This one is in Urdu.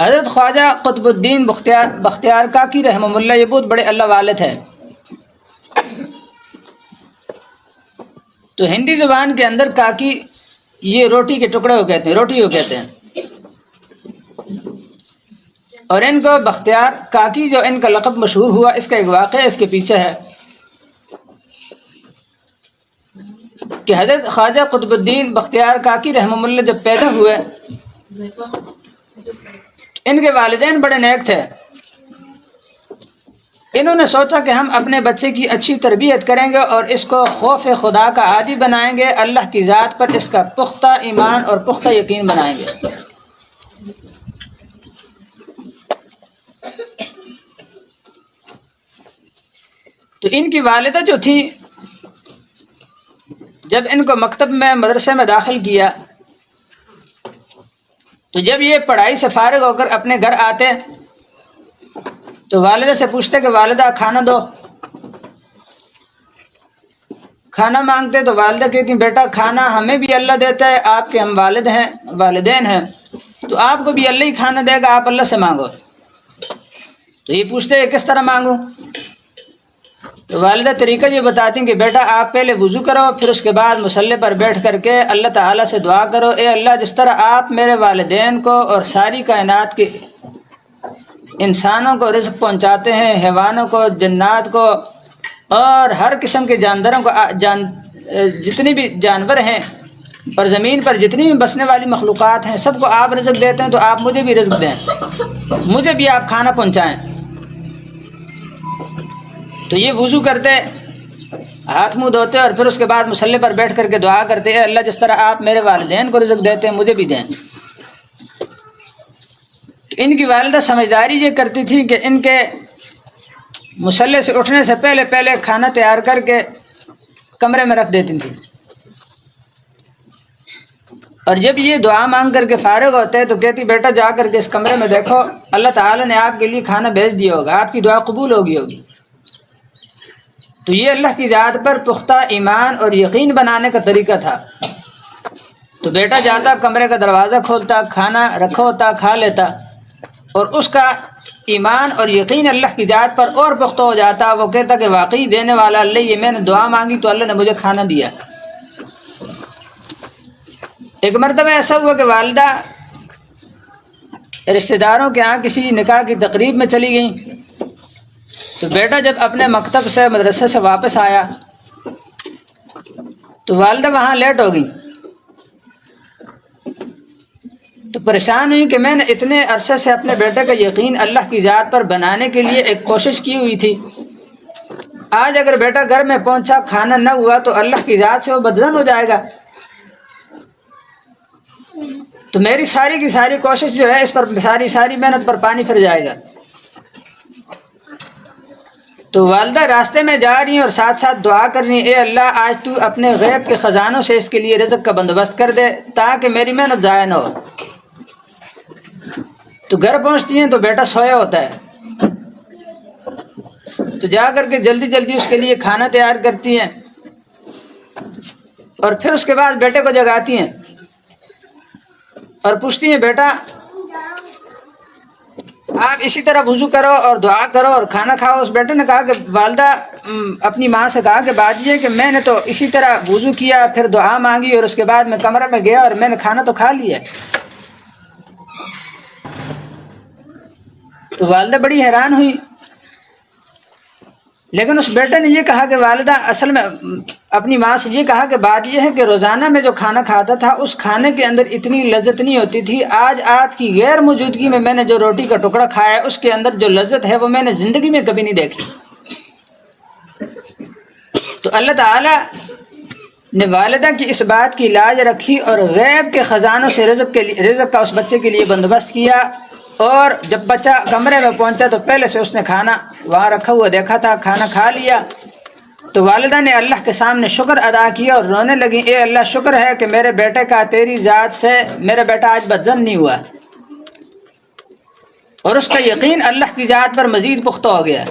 حضرت خواجہ قطب الدین بختیار کاکی رحمہ اللہ یہ بہت بڑے اللہ والے تھے. تو ہندی زبان کے اندر کاکی یہ روٹی کے ٹکڑے کو کہتے ہیں، روٹی کو کہتے ہیں. اور ان کو بختیار کاکی جو ان کا لقب مشہور ہوا، اس کا ایک واقعہ اس کے پیچھے ہے کہ حضرت خواجہ قطب الدین بختیار کاکی رحمہ اللہ جب پیدا ہوئے، ان کے والدین بڑے نیک تھے. انہوں نے سوچا کہ ہم اپنے بچے کی اچھی تربیت کریں گے اور اس کو خوف خدا کا عادی بنائیں گے، اللہ کی ذات پر اس کا پختہ ایمان اور پختہ یقین بنائیں گے. تو ان کی والدہ جو تھی، جب ان کو مکتب میں مدرسے میں داخل کیا تو جب یہ پڑھائی سے فارغ ہو کر اپنے گھر آتے تو والدہ سے پوچھتے کہ والدہ کھانا دو. کھانا مانگتے تو والدہ کہتی بیٹا کھانا ہمیں بھی اللہ دیتا ہے، آپ کے ہم والدین ہیں تو آپ کو بھی اللہ ہی کھانا دے گا، آپ اللہ سے مانگو. تو یہ پوچھتے کس طرح مانگوں؟ تو والدہ طریقہ یہ بتاتی ہیں کہ بیٹا آپ پہلے وضو کرو، پھر اس کے بعد مصلی پر بیٹھ کر کے اللہ تعالیٰ سے دعا کرو، اے اللہ جس طرح آپ میرے والدین کو اور ساری کائنات کے انسانوں کو رزق پہنچاتے ہیں، حیوانوں کو، جنات کو اور ہر قسم کے جانداروں کو، جتنی بھی جانور ہیں اور زمین پر جتنی بھی بسنے والی مخلوقات ہیں سب کو آپ رزق دیتے ہیں، تو آپ مجھے بھی رزق دیں، مجھے بھی آپ کھانا پہنچائیں. تو یہ وضو کرتے، ہاتھ منہ دھوتے اور پھر اس کے بعد مصلی پر بیٹھ کر کے دعا کرتے، اے اللہ جس طرح آپ میرے والدین کو رزق دیتے ہیں مجھے بھی دیں. ان کی والدہ سمجھداری یہ کرتی تھی کہ ان کے مصلی سے اٹھنے سے پہلے کھانا تیار کر کے کمرے میں رکھ دیتی تھی. اور جب یہ دعا مانگ کر کے فارغ ہوتے تو کہتی بیٹا جا کر کے اس کمرے میں دیکھو اللہ تعالیٰ نے آپ کے لیے کھانا بھیج دیا ہوگا، آپ کی دعا قبول ہوگی. تو یہ اللہ کی ذات پر پختہ ایمان اور یقین بنانے کا طریقہ تھا. تو بیٹا جاتا، کمرے کا دروازہ کھولتا، کھانا رکھا ہوتا، کھا لیتا اور اس کا ایمان اور یقین اللہ کی ذات پر اور پختہ ہو جاتا. وہ کہتا کہ واقعی دینے والا اللہ، یہ میں نے دعا مانگی تو اللہ نے مجھے کھانا دیا. ایک مرتبہ ایسا ہوا کہ والدہ رشتہ داروں کے ہاں کسی نکاح کی تقریب میں چلی گئیں. تو بیٹا جب اپنے مکتب سے مدرسے سے واپس آیا تو والدہ وہاں لیٹ ہو گئی. تو پریشان ہوئی کہ میں نے اتنے عرصے سے اپنے بیٹے کا یقین اللہ کی ذات پر بنانے کے لیے ایک کوشش کی ہوئی تھی، آج اگر بیٹا گھر میں پہنچا کھانا نہ ہوا تو اللہ کی ذات سے وہ بدظن ہو جائے گا، تو میری ساری کی ساری کوشش جو ہے اس پر ساری محنت پر پانی پھر جائے گا. تو والدہ راستے میں جا رہی ہیں اور ساتھ ساتھ دعا کر رہی ہیں، اے اللہ آج تو اپنے غیب کے خزانوں سے اس کے لیے رزق کا بندوبست کر دے تاکہ میری محنت ضائع نہ ہو. تو گھر پہنچتی ہیں تو بیٹا سویا ہوتا ہے. تو جا کر کے جلدی اس کے لیے کھانا تیار کرتی ہیں اور پھر اس کے بعد بیٹے کو جگاتی ہیں اور پوچھتی ہیں بیٹا آپ اسی طرح وضو کرو اور دعا کرو اور کھانا کھاؤ. اس بیٹے نے کہا کہ والدہ اپنی ماں سے کہا کہ بات یہ کہ میں نے تو اسی طرح وضو کیا، پھر دعا مانگی اور اس کے بعد میں کمرے میں گیا اور میں نے کھانا تو کھا لیا. تو والدہ بڑی حیران ہوئی، لیکن اس بیٹے نے یہ کہا کہ والدہ اصل میں اپنی ماں سے یہ کہا کہ بات یہ ہے کہ روزانہ میں جو کھانا کھاتا تھا اس کھانے کے اندر اتنی لذت نہیں ہوتی تھی، آج آپ کی غیر موجودگی میں نے جو روٹی کا ٹکڑا کھایا ہے اس کے اندر جو لذت ہے وہ میں نے زندگی میں کبھی نہیں دیکھی. تو اللہ تعالی نے والدہ کی اس بات کی لاج رکھی اور غیب کے خزانوں سے رزق کا اس بچے کے لیے بندوبست کیا. اور جب بچہ کمرے میں پہنچا تو پہلے سے اس نے کھانا وہاں رکھا ہوا دیکھا تھا، کھانا کھا لیا. تو والدہ نے اللہ کے سامنے شکر ادا کیا اور رونے لگی، اے اللہ شکر ہے کہ میرے بیٹے کا تیری ذات سے میرا بیٹا آج بدظن نہیں ہوا اور اس کا یقین اللہ کی ذات پر مزید پختہ ہو گیا.